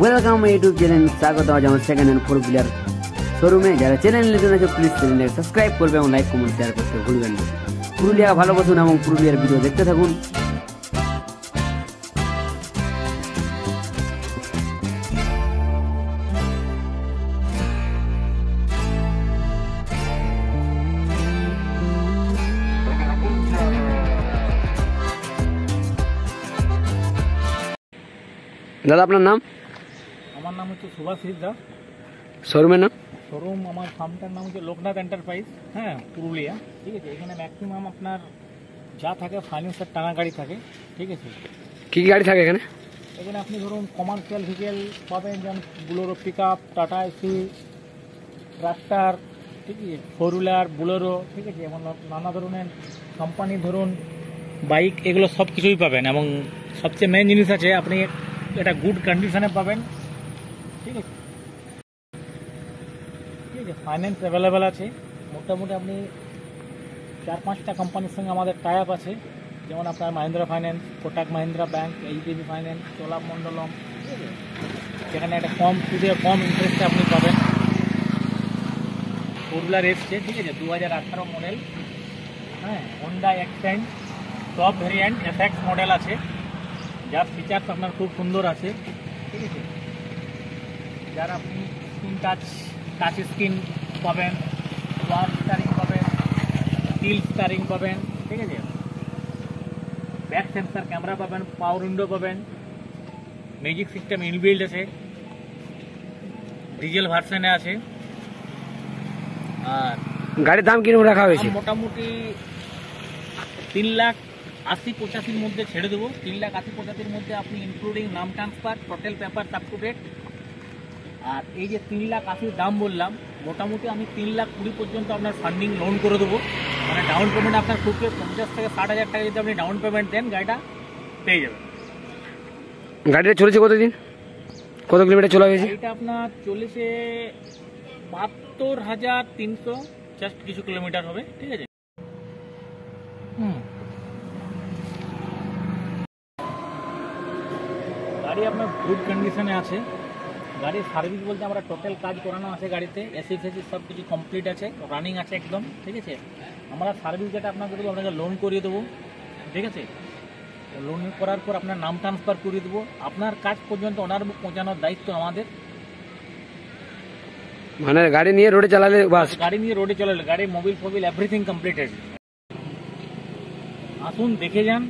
Welcome YouTube channel, স্বাগত আজ আমার সেকেন্ড হ্যান্ড 4 হুইলার শোরুমে। যারা চ্যানেল নতুন আছে প্লিজ চ্যানেলটাকে সাবস্ক্রাইব করবে এবং লাইক কমেন্ট শেয়ার করতে ভুলবেন না। পুরুলিয়া ভালোবাসুন এবং পুরুলিয়ার ভিডিও দেখতে থাকুন। দাদা আপনার নাম? আমার নাম হচ্ছে সুভাষ সিদ্ধা। শোরুমের নাম? শোরুম আমার ফার্মটার নাম হচ্ছে লোকনাথ এন্টারপ্রাইজ, হ্যাঁ, পুরুলিয়া। ঠিক আছে, এখানে ম্যাক্সিমাম আপনার যা থাকে ফাইন্যান্সের টানা গাড়ি থাকে। ঠিক আছে, কী কী গাড়ি থাকে এখানে? এখানে আপনি ধরুন কমার্শিয়াল ভেহিকেল পাবেন, যেমন Bolero pick up, Tata ace, tractor, ঠিক আছে, 4 হুইলার, বুলোরো, ঠিক আছে, এবং নানা ধরনের কোম্পানি ধরুন বাইক, এগুলো সব কিছুই পাবেন। এবং সবচেয়ে মেন জিনিস আছে, আপনি এটা গুড কন্ডিশনে পাবেন। ঠিক আছে, ঠিক আছে, ফাইন্যান্স অ্যাভেলেবেল আছে। মোটামুটি আপনি 4-5টা কোম্পানির সঙ্গে আমাদের টাই আপ আছে, যেমন আপনার Mahindra finance, Kotak Mahindra bank, HDB finance, Cholamandalam. ঠিক আছে, যেখানে একটা কম সুদে কম ইন্টারেস্টে আপনি পাবেন। 4 হুইলার এসছে, ঠিক আছে, 2018 মডেল, হ্যাঁ, Honda extend top variant FX model আছে, যার ফিচার্স আপনার খুব সুন্দর আছে। ঠিক আছে, যার আপনি স্ক্রিন টাচ স্ক্রিন পাবেন, ওয়ার্ম স্টারিং পাবেন, স্টিল স্টারিং পাবেন। ঠিক আছে, ব্যাক সেন্সার ক্যামেরা পাবেন, পাওয়ার উইন্ডো পাবেন, ম্যাজিক সিস্টেম ইনবিল্ড আছে, ডিজেল ভার্সনে আছে। আর গাড়ির দাম কিরকম রাখা হয়েছে? মোটামুটি 3,80,85 মধ্যে ছেড়ে দেবো। 3,80,85 মধ্যে আপনি ইনক্লুডিং নাম transfer, total paper up to date. আর এই যে 3,80,000 দাম বললাম, মোটামুটি আমি 3,20,000 পর্যন্ত আপনার ফান্ডিং লোন করে দেবো। মানে ডাউন পেমেন্ট আপনার খুব 50 থেকে 60,000 টাকা যদি আপনি ডাউন পেমেন্ট দেন, গাড়িটা পেয়ে যাবেন। গাড়িটা চলেছে কতদিন, কত কিলোমিটার চলা হয়েছে? এটা আপনার চলেছে 72,300, জাস্ট কিছু কিলোমিটার হবে। ঠিক আছে, গাড়ি আপনার গুড কন্ডিশনে আছে। গাড়ির সার্ভিস বলতে আমরা টোটাল কাজ করানো আছে গাড়িতে, এসি ফেসি সব কিছু কমপ্লিট আছে, রানিং আছে একদম। ঠিক আছে, আমরা সার্ভিস যেটা আপনাকে দেবো, আপনাকে লোন করিয়ে দেবো। ঠিক আছে, লোন করার পর আপনার নাম ট্রান্সফার করিয়ে দেবো। আপনার কাজ পর্যন্ত ওনার বুক পৌঁছানোর দায়িত্ব আমাদের। মানে গাড়ি নিয়ে রোডে চালালে বাস? গাড়ি নিয়ে রোডে চলালে, গাড়ি মোবিল ফোবিল এভরিথিং কমপ্লিটেড। আসুন দেখে যান।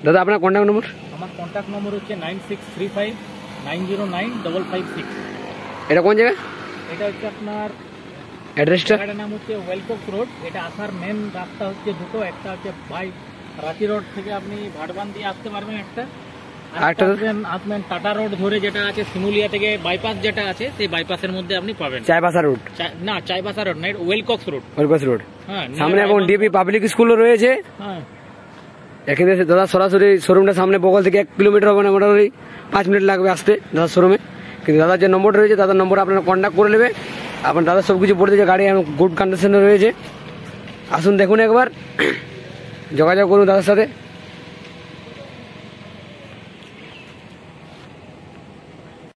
দাদা আপনার কন্ট্যাক্ট নম্বর? আমার কন্ট্যাক্ট নম্বর হচ্ছে 9635909556। এটা কোন জায়গা? এটা হচ্ছে আপনার অ্যাড্রেসটা? জায়গাটার নাম হচ্ছে ওয়েলকক্স রোড। এটা আসার মেন রাস্তা হচ্ছে দুটো, একটা হচ্ছে রাঁচি রোড থেকে আপনি ভাটবান দিয়ে আসতে পারবেন, একটা আসবেন টাটা রোড ধরে, যেটা আছে শিমুলিয়া থেকে বাইপাস যেটা আছে, সেই বাইপাসের মধ্যে আপনি পাবেন। চাইবাসা রোড? না, চাইবাসা রোড না, ওয়েলকক্স রোড। ওয়েলকক্স রোড, হ্যাঁ, সামনে এখন ডিপি পাবলিক স্কুলও রয়েছে। হ্যাঁ, এখানে দাদা সরাসরি শোরুমটা সামনে, বগল থেকে 1 কিলোমিটার হবে না, মোটামুটি 5 মিনিট লাগবে আসতে দাদার শোরুমে। কিন্তু দাদার যে নম্বরটা রয়েছে, দাদার নম্বর আপনারা কন্ট্যাক্ট করে নেবে। আপনার দাদা সব কিছু বলে দিয়েছে, গাড়ি এখন গুড কন্ডিশনে রয়েছে। আসুন দেখুন একবার, যোগাযোগ করুন দাদার সাথে।